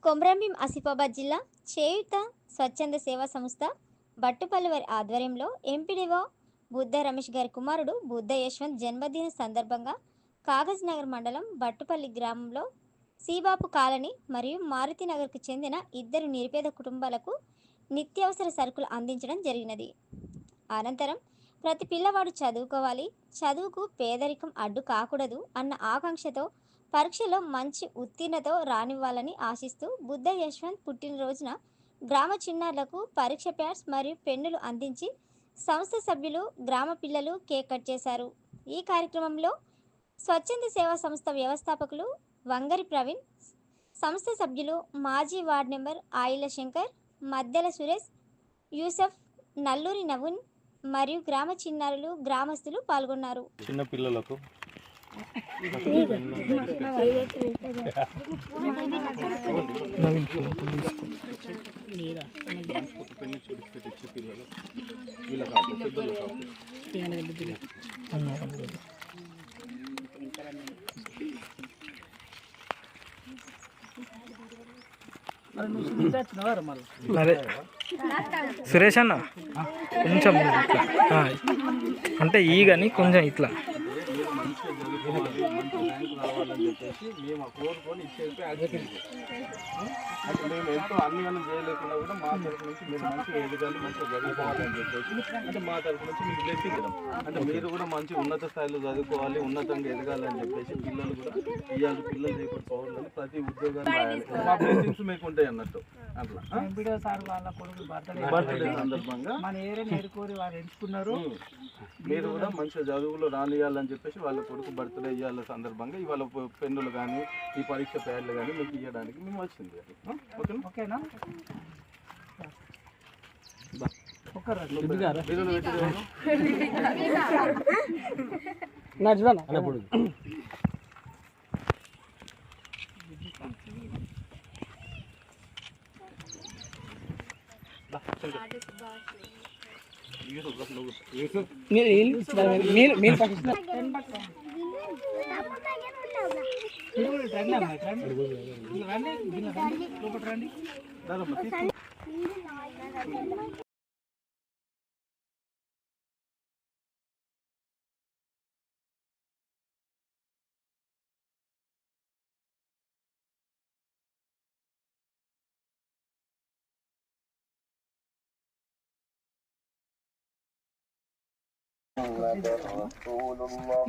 కొమరంభీం ఆసిఫాబాద్ జిల్లా చేయూత స్వచ్ఛంద సేవా సంస్థ బట్టుపల్లి వారి ఆధ్వర్యంలో ఎంపీడీఓ బుద్ధ రమేష్ గారి కుమారుడు బుద్ధ యశ్వంత్ జన్మదిన సందర్భంగా కాగజ్ నగర్ మండలం బట్టుపల్లి గ్రామంలో సీబాపు కాలనీ మరియు మారుతి నగర్కు చెందిన 2 నిరుపేద కుటుంబాలకు నిత్యావసర సరుకులు అందించడం జరిగినది. అనంతరం ప్రతి పిల్లవాడు చదువుకోవాలి, చదువుకు పేదరికం అడ్డు కాకూడదు అన్న ఆకాంక్షతో పరీక్షలో మంచి ఉత్తీర్ణతో రానివ్వాలని ఆశిస్తూ బుద్ధ యశ్వంత్ పుట్టినరోజున గ్రామ చిన్నారులకు పరీక్ష ప్యాడ్స్ మరియు పెన్నులు అందించి సంస్థ సభ్యులు గ్రామ పిల్లలు కేక్ కట్ చేశారు. ఈ కార్యక్రమంలో స్వచ్ఛంద సేవా సంస్థ వ్యవస్థాపకులు వంగరి ప్రవీణ్, సంస్థ సభ్యులు మాజీ వార్డ్ నెంబర్ ఆయిల శంకర్, మద్దెల సురేష్, యూసఫ్, నల్లూరి నవీన్ మరియు గ్రామ చిన్నారులు గ్రామస్తులు పాల్గొన్నారు. చిన్న పిల్లలకు అదే సురేష్ అన్న కొంచెం అంటే ఈగని కొంచెం ఇట్లా రావాలని చెప్పేసి మేము కోరుకొని ఇచ్చేసి అంటే మేము ఎంతో అన్ని చేయలేకుండా కూడా మా తరఫు నుంచి మీరు మంచిగా ఎదగాలి, మంచిగా చదువుకోవాలని చెప్పేసి అంటే మా తరఫు నుంచి మీకు లెక్కించడం అంటే మీరు కూడా మంచి ఉన్నత స్థాయిలో చదువుకోవాలి, ఉన్నతంగా ఎదగాలని చెప్పేసి పిల్లలు కూడా ఇవాళ పిల్లలు చేయకుండా పోవాలని ప్రతి ఉద్యోగాన్ని మా బ్లెస్సింగ్స్ మీకు ఉంటాయి అన్నట్టు. అట్లా బర్త్డే సందర్భంగా మీరు కూడా మంచిగా చదువులో రానియాలని చెప్పేసి వాళ్ళ కొడుకు బర్త్డే ఇవ్వాల సందర్భంగా ఇవాళ పెన్నులు కానీ ఈ పరీక్ష ప్యాడ్లు కానీ మీకు ఇవ్వడానికి మేము వచ్చింది. ఓకేనా?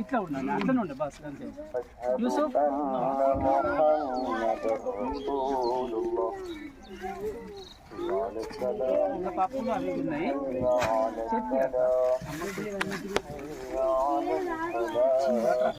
ఇట్లా ఉండాలి, అట్లనే ఉండే బస్ అంతే. యూసుఫ్ పప్పులు అవి ఉన్నాయి చెప్పి